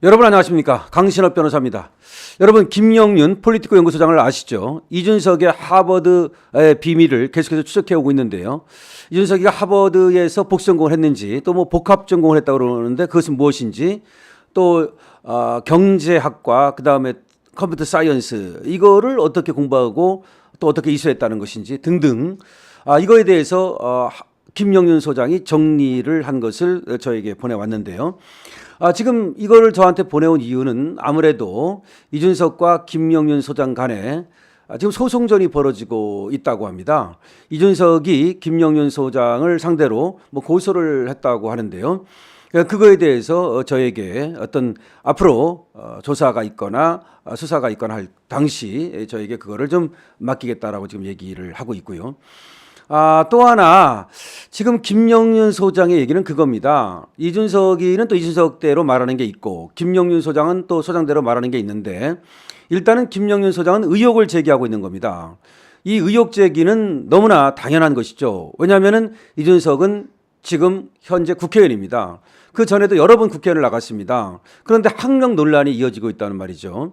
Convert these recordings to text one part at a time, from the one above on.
여러분 안녕하십니까? 강신업 변호사입니다. 여러분 김영윤 폴리티코 연구소장을 아시죠? 이준석의 하버드의 비밀을 계속해서 추적해오고 있는데요. 이준석이가 하버드에서 복수 전공을 했는지 또 뭐 복합 전공을 했다고 그러는데 그것은 무엇인지 또 경제학과 그다음에 컴퓨터 사이언스 이거를 어떻게 공부하고 또 어떻게 이수했다는 것인지 등등 이거에 대해서 김영윤 소장이 정리를 한 것을 저에게 보내왔는데요. 지금 이거를 저한테 보내온 이유는 아무래도 이준석과 김영윤 소장 간에 지금 소송전이 벌어지고 있다고 합니다. 이준석이 김영윤 소장을 상대로 뭐 고소를 했다고 하는데요. 그거에 대해서 저에게 어떤 앞으로 조사가 있거나 수사가 있거나 할 당시 저에게 그거를 좀 맡기겠다라고 지금 얘기를 하고 있고요. 또 하나 지금 김영윤 소장의 얘기는 그겁니다. 이준석이는 또 이준석대로 말하는 게 있고 김영윤 소장은 또 소장대로 말하는 게 있는데 일단은 김영윤 소장은 의혹을 제기하고 있는 겁니다. 이 의혹 제기는 너무나 당연한 것이죠. 왜냐하면은 이준석은 지금 현재 국회의원입니다. 그 전에도 여러 번 국회의원을 나갔습니다. 그런데 학력 논란이 이어지고 있다는 말이죠.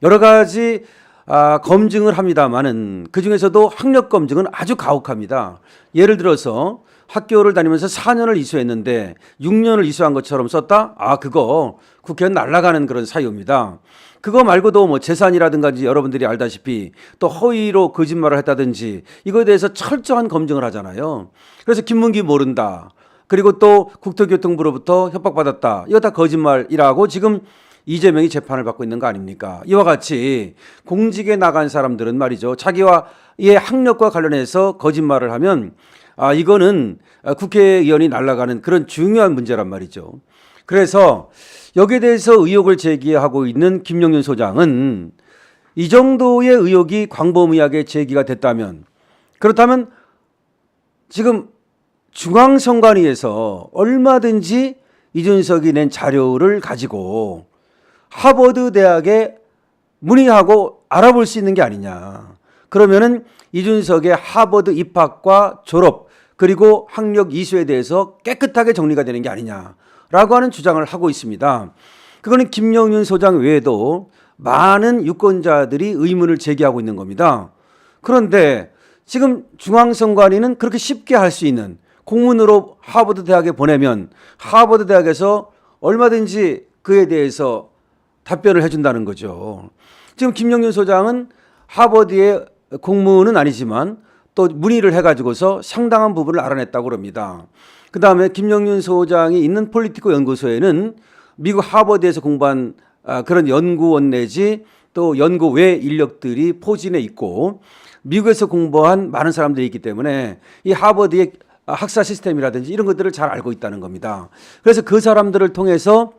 여러 가지 검증을 합니다만은 그 중에서도 학력 검증은 아주 가혹합니다. 예를 들어서 학교를 다니면서 4년을 이수했는데 6년을 이수한 것처럼 썼다? 그거 국회의원 날아가는 그런 사유입니다. 그거 말고도 뭐 재산이라든가 여러분들이 알다시피 또 허위로 거짓말을 했다든지 이거에 대해서 철저한 검증을 하잖아요. 그래서 김문기 모른다. 그리고 또 국토교통부로부터 협박받았다. 이거 다 거짓말이라고 지금 이재명이 재판을 받고 있는 거 아닙니까? 이와 같이 공직에 나간 사람들은 말이죠. 자기와의 학력과 관련해서 거짓말을 하면 이거는 국회의원이 날아가는 그런 중요한 문제란 말이죠. 그래서 여기에 대해서 의혹을 제기하고 있는 김영윤 소장은 이 정도의 의혹이 광범위하게 제기가 됐다면 그렇다면 지금 중앙선관위에서 얼마든지 이준석이 낸 자료를 가지고 하버드 대학에 문의하고 알아볼 수 있는 게 아니냐. 그러면은 이준석의 하버드 입학과 졸업 그리고 학력 이수에 대해서 깨끗하게 정리가 되는 게 아니냐라고 하는 주장을 하고 있습니다. 그거는 김영윤 소장 외에도 많은 유권자들이 의문을 제기하고 있는 겁니다. 그런데 지금 중앙선관위는 그렇게 쉽게 할 수 있는 공문으로 하버드 대학에 보내면 하버드 대학에서 얼마든지 그에 대해서 답변을 해준다는 거죠. 지금 김영윤 소장은 하버드의 공무원은 아니지만 또 문의를 해가지고서 상당한 부분을 알아냈다고 그럽니다. 그 다음에 김영윤 소장이 있는 폴리티코 연구소에는 미국 하버드에서 공부한 그런 연구원 내지 또 연구 외 인력들이 포진해 있고 미국에서 공부한 많은 사람들이 있기 때문에 이 하버드의 학사 시스템이라든지 이런 것들을 잘 알고 있다는 겁니다. 그래서 그 사람들을 통해서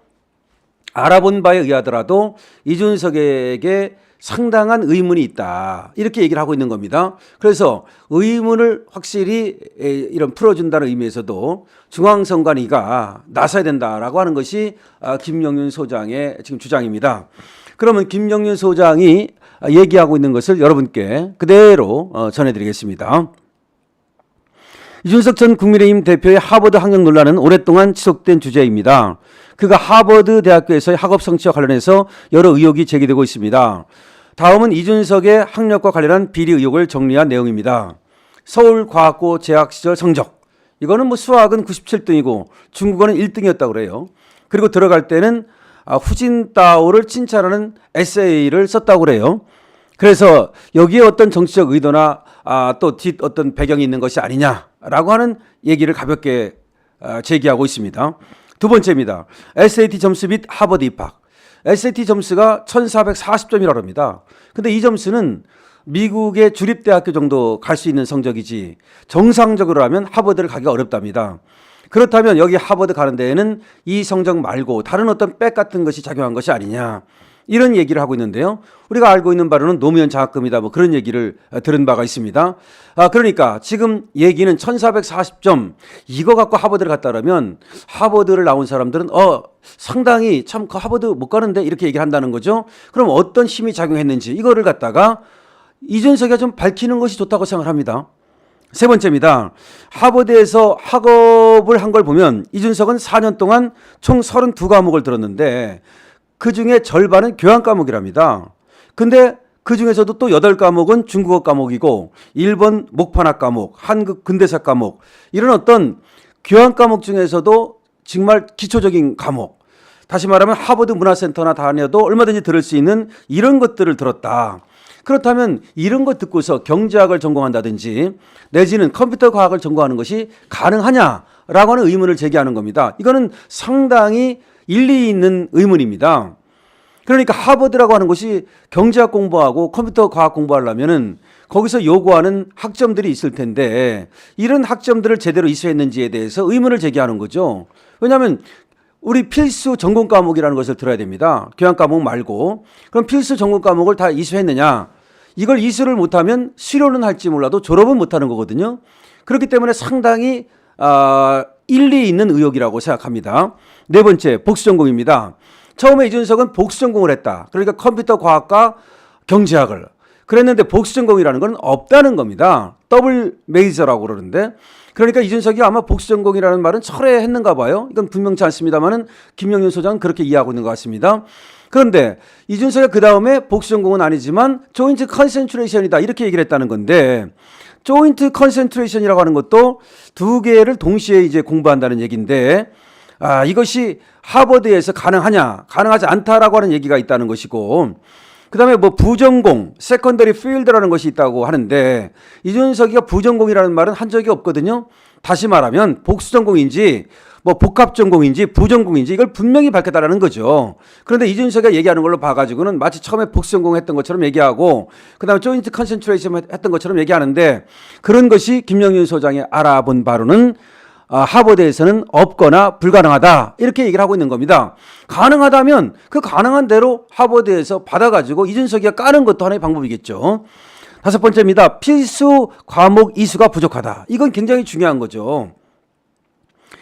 알아본 바에 의하더라도 이준석에게 상당한 의문이 있다. 이렇게 얘기를 하고 있는 겁니다. 그래서 의문을 확실히 이런 풀어준다는 의미에서도 중앙선관위가 나서야 된다라고 하는 것이 김영윤 소장의 지금 주장입니다. 그러면 김영윤 소장이 얘기하고 있는 것을 여러분께 그대로 전해드리겠습니다. 이준석 전 국민의힘 대표의 하버드 학력 논란은 오랫동안 지속된 주제입니다. 그가 하버드 대학교에서의 학업 성취와 관련해서 여러 의혹이 제기되고 있습니다. 다음은 이준석의 학력과 관련한 비리 의혹을 정리한 내용입니다. 서울과학고 재학 시절 성적. 이거는 뭐 수학은 97등이고 중국어는 1등이었다고 그래요. 그리고 들어갈 때는 후진타오를 칭찬하는 에세이를 썼다고 그래요. 그래서 여기에 어떤 정치적 의도나 또 어떤 배경이 있는 것이 아니냐라고 하는 얘기를 가볍게 제기하고 있습니다. 두 번째입니다. SAT 점수 및 하버드 입학. SAT 점수가 1440점이라고 합니다. 근데 이 점수는 미국의 주립대학교 정도 갈 수 있는 성적이지 정상적으로 하면 하버드를 가기가 어렵답니다. 그렇다면 여기 하버드 가는 데에는 이 성적 말고 다른 어떤 백 같은 것이 작용한 것이 아니냐. 이런 얘기를 하고 있는데요. 우리가 알고 있는 바로는 노무현 장학금이다 뭐 그런 얘기를 들은 바가 있습니다. 그러니까 지금 얘기는 1440점 이거 갖고 하버드를 갔다 그러면 하버드를 나온 사람들은 상당히 참 그 하버드 못 가는데 이렇게 얘기를 한다는 거죠. 그럼 어떤 힘이 작용했는지 이거를 갖다가 이준석이가 좀 밝히는 것이 좋다고 생각합니다. 세 번째입니다. 하버드에서 학업을 한 걸 보면 이준석은 4년 동안 총 32과목을 들었는데 그중에 절반은 교양 과목이랍니다. 근데 그 중에서도 또 8과목은 중국어 과목이고 일본 목판학 과목, 한국 근대사 과목 이런 어떤 교양 과목 중에서도 정말 기초적인 과목, 다시 말하면 하버드 문화센터나 다녀도 얼마든지 들을 수 있는 이런 것들을 들었다. 그렇다면 이런 것 듣고서 경제학을 전공한다든지 내지는 컴퓨터 과학을 전공하는 것이 가능하냐라고 하는 의문을 제기하는 겁니다. 이거는 상당히 일리 있는 의문입니다. 그러니까 하버드라고 하는 것이 경제학 공부하고 컴퓨터 과학 공부하려면은 거기서 요구하는 학점들이 있을 텐데 이런 학점들을 제대로 이수했는지에 대해서 의문을 제기하는 거죠. 왜냐하면 우리 필수 전공 과목이라는 것을 들어야 됩니다. 교양 과목 말고. 그럼 필수 전공 과목을 다 이수했느냐? 이걸 이수를 못하면 수료는 할지 몰라도 졸업은 못하는 거거든요. 그렇기 때문에 상당히 일리 있는 의혹이라고 생각합니다. 네 번째, 복수 전공입니다. 처음에 이준석은 복수 전공을 했다. 그러니까 컴퓨터 과학과 경제학을. 그랬는데 복수 전공이라는 건 없다는 겁니다. 더블 메이저라고 그러는데. 그러니까 이준석이 아마 복수 전공이라는 말은 철회했는가 봐요. 이건 분명치 않습니다만은 김영윤 소장은 그렇게 이해하고 있는 것 같습니다. 그런데 이준석이 그 다음에 복수 전공은 아니지만 조인트 컨센트레이션이다 이렇게 얘기를 했다는 건데 조인트 컨센트레이션이라고 하는 것도 두 개를 동시에 이제 공부한다는 얘기인데 이것이 하버드에서 가능하냐, 가능하지 않다라고 하는 얘기가 있다는 것이고, 그 다음에 뭐 부전공, 세컨더리 필드라는 것이 있다고 하는데, 이준석이가 부전공이라는 말은 한 적이 없거든요. 다시 말하면 복수전공인지, 뭐 복합전공인지, 부전공인지 이걸 분명히 밝혔다라는 거죠. 그런데 이준석이가 얘기하는 걸로 봐가지고는 마치 처음에 복수전공 했던 것처럼 얘기하고, 그 다음에 조인트 컨센트레이션 했던 것처럼 얘기하는데, 그런 것이 김영윤 소장이 알아본 바로는 하버드에서는 없거나 불가능하다 이렇게 얘기를 하고 있는 겁니다. 가능하다면 그 가능한 대로 하버드에서 받아가지고 이준석이가 까는 것도 하나의 방법이겠죠. 다섯 번째입니다. 필수 과목 이수가 부족하다. 이건 굉장히 중요한 거죠.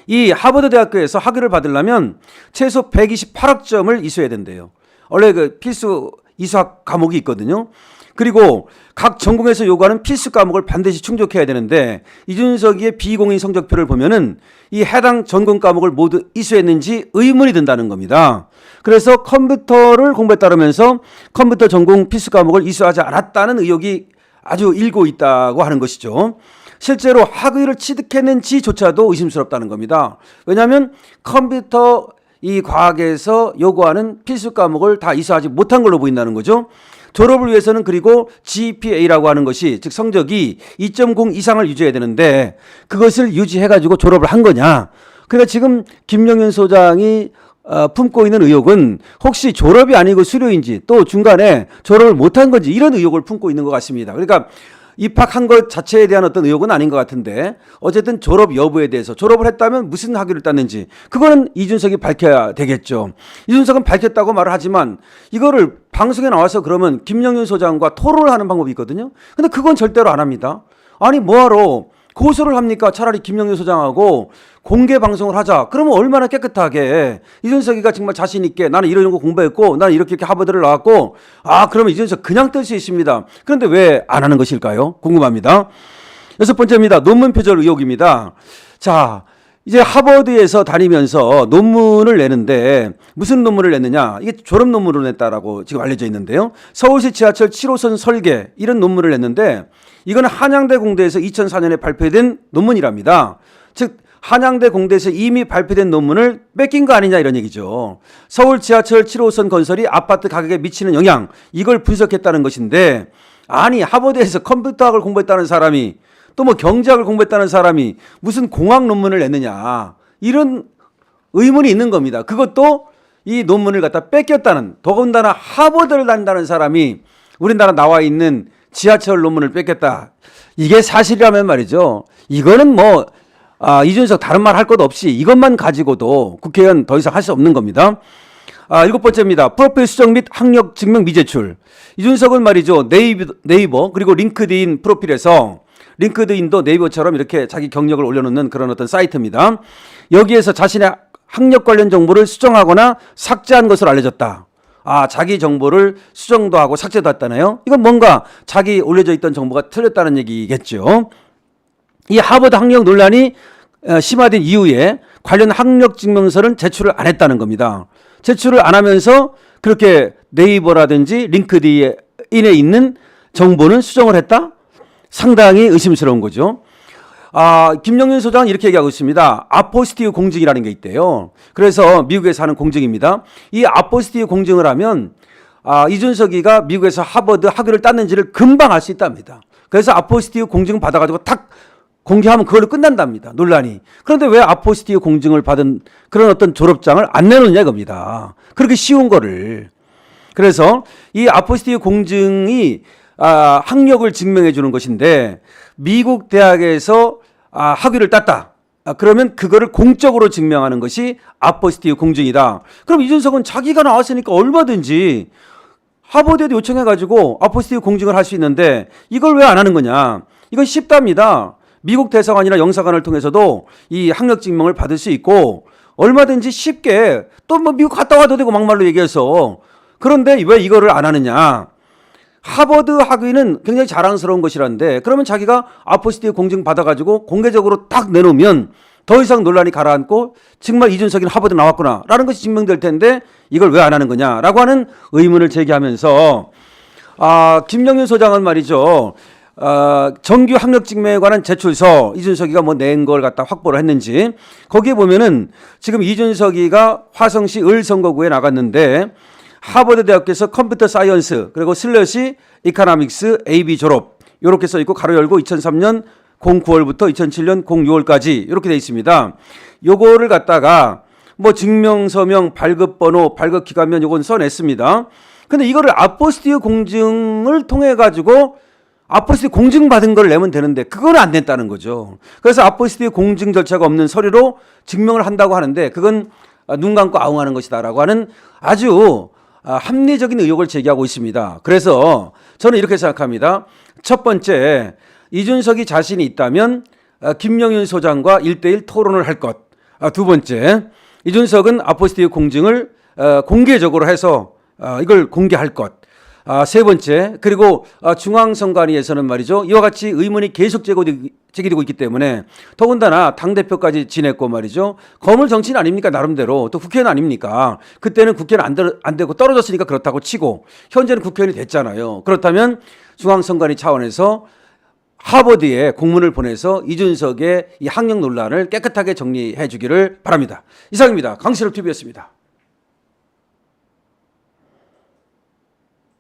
이 하버드 대학교에서 학위를 받으려면 최소 128학점을 이수해야 된대요. 원래 그 필수 이수학 과목이 있거든요. 그리고 각 전공에서 요구하는 필수 과목을 반드시 충족해야 되는데 이준석이의 비공인 성적표를 보면은 이 해당 전공 과목을 모두 이수했는지 의문이 든다는 겁니다. 그래서 컴퓨터를 공부했다 그러면서 컴퓨터 전공 필수 과목을 이수하지 않았다는 의혹이 아주 일고 있다고 하는 것이죠. 실제로 학위를 취득했는지조차도 의심스럽다는 겁니다. 왜냐하면 컴퓨터 이 과학에서 요구하는 필수 과목을 다 이수하지 못한 걸로 보인다는 거죠. 졸업을 위해서는 그리고 GPA라고 하는 것이 즉 성적이 2.0 이상을 유지해야 되는데 그것을 유지해가지고 졸업을 한 거냐. 그러니까 지금 김영윤 소장이 품고 있는 의혹은 혹시 졸업이 아니고 수료인지 또 중간에 졸업을 못한 건지 이런 의혹을 품고 있는 것 같습니다. 그러니까 입학한 것 자체에 대한 어떤 의혹은 아닌 것 같은데 어쨌든 졸업 여부에 대해서 졸업을 했다면 무슨 학위를 땄는지 그거는 이준석이 밝혀야 되겠죠. 이준석은 밝혔다고 말을 하지만 이거를 방송에 나와서 그러면 김영윤 소장과 토론을 하는 방법이 있거든요. 근데 그건 절대로 안 합니다. 아니 뭐하러 고소를 합니까? 차라리 김영윤 소장하고 공개 방송을 하자. 그러면 얼마나 깨끗하게 이준석이가 정말 자신 있게 나는 이런 거 공부했고 나는 이렇게 하버드를 나왔고 그러면 이준석 그냥 뜰 수 있습니다. 그런데 왜 안 하는 것일까요? 궁금합니다. 여섯 번째입니다. 논문 표절 의혹입니다. 자, 이제 하버드에서 다니면서 논문을 내는데 무슨 논문을 냈느냐? 이게 졸업 논문을 냈다라고 지금 알려져 있는데요. 서울시 지하철 7호선 설계 이런 논문을 냈는데 이거는 한양대 공대에서 2004년에 발표된 논문이랍니다. 즉 한양대 공대에서 이미 발표된 논문을 뺏긴 거 아니냐 이런 얘기죠. 서울 지하철 7호선 건설이 아파트 가격에 미치는 영향 이걸 분석했다는 것인데 아니 하버드에서 컴퓨터학을 공부했다는 사람이 또 뭐 경제학을 공부했다는 사람이 무슨 공학 논문을 냈느냐 이런 의문이 있는 겁니다. 그것도 이 논문을 갖다 뺏겼다는 더군다나 하버드를 다닌다는 사람이 우리나라 나와 있는 지하철 논문을 뺏겼다. 이게 사실이라면 말이죠. 이거는 뭐 이준석 다른 말 할 것 없이 이것만 가지고도 국회의원 더 이상 할 수 없는 겁니다. 일곱 번째입니다. 프로필 수정 및 학력 증명 미제출. 이준석은 말이죠. 네이버 그리고 링크드인 프로필에서 링크드인도 네이버처럼 이렇게 자기 경력을 올려놓는 그런 어떤 사이트입니다. 여기에서 자신의 학력 관련 정보를 수정하거나 삭제한 것으로 알려졌다. 자기 정보를 수정도 하고 삭제도 했다네요. 이건 뭔가 자기 올려져 있던 정보가 틀렸다는 얘기겠죠. 이 하버드 학력 논란이 심화된 이후에 관련 학력 증명서는 제출을 안 했다는 겁니다. 제출을 안 하면서 그렇게 네이버라든지 링크드인에 있는 정보는 수정을 했다? 상당히 의심스러운 거죠. 김영윤 소장은 이렇게 얘기하고 있습니다. 아포스티브 공증이라는 게 있대요. 그래서 미국에서 하는 공증입니다. 이 아포스티브 공증을 하면 이준석이가 미국에서 하버드 학위를 땄는지를 금방 알 수 있답니다. 그래서 아포스티브 공증 받아가지고 탁 공개하면 그걸로 끝난답니다. 논란이. 그런데 왜 아포스티브 공증을 받은 그런 어떤 졸업장을 안 내놓냐 이겁니다. 그렇게 쉬운 거를. 그래서 이 아포스티브 공증이 학력을 증명해 주는 것인데 미국 대학에서 학위를 땄다. 그러면 그거를 공적으로 증명하는 것이 아포스티브 공증이다. 그럼 이준석은 자기가 나왔으니까 얼마든지 하버드에도 요청해가지고 아포스티브 공증을 할 수 있는데 이걸 왜 안 하는 거냐. 이건 쉽답니다. 미국 대사관이나 영사관을 통해서도 이 학력 증명을 받을 수 있고 얼마든지 쉽게 또 뭐 미국 갔다 와도 되고 막말로 얘기해서. 그런데 왜 이거를 안 하느냐. 하버드 학위는 굉장히 자랑스러운 것이라는데 그러면 자기가 아포스티브 공증 받아가지고 공개적으로 딱 내놓으면 더 이상 논란이 가라앉고 정말 이준석이는 하버드 나왔구나 라는 것이 증명될 텐데 이걸 왜 안 하는 거냐라고 하는 의문을 제기하면서 김영윤 소장은 말이죠. 정규 학력 증명에 관한 제출서 이준석이가 뭐 낸 걸 갖다 확보를 했는지 거기에 보면은 지금 이준석이가 화성시 을선거구에 나갔는데 하버드 대학교에서 컴퓨터 사이언스 그리고 슬러시 이코노믹스 AB 졸업 이렇게 써 있고 가로 열고 2003년 09월부터 2007년 06월까지 이렇게 돼 있습니다. 요거를 갖다가 뭐 증명서명, 발급번호, 발급기간면 요건 써냈습니다. 근데 이거를 아포스티브 공증을 통해 가지고 아포스티브 공증 받은 걸 내면 되는데 그걸 안 냈다는 거죠. 그래서 아포스티브 공증 절차가 없는 서류로 증명을 한다고 하는데 그건 눈 감고 아웅하는 것이다라고 하는 아주 합리적인 의혹을 제기하고 있습니다. 그래서 저는 이렇게 생각합니다. 첫 번째, 이준석이 자신이 있다면 김영윤 소장과 1대1 토론을 할 것. 두 번째, 이준석은 아포스티브 공증을 공개적으로 해서 이걸 공개할 것. 세 번째, 그리고 중앙선관위에서는 말이죠. 이와 같이 의문이 계속 제기되고 있기 때문에 더군다나 당대표까지 지냈고 말이죠. 거물 정치인 아닙니까? 나름대로. 또 국회의원 아닙니까? 그때는 국회의원 안 되고 떨어졌으니까 그렇다고 치고 현재는 국회의원이 됐잖아요. 그렇다면 중앙선관위 차원에서 하버드에 공문을 보내서 이준석의 이 학력 논란을 깨끗하게 정리해 주기를 바랍니다. 이상입니다. 강실업 TV였습니다.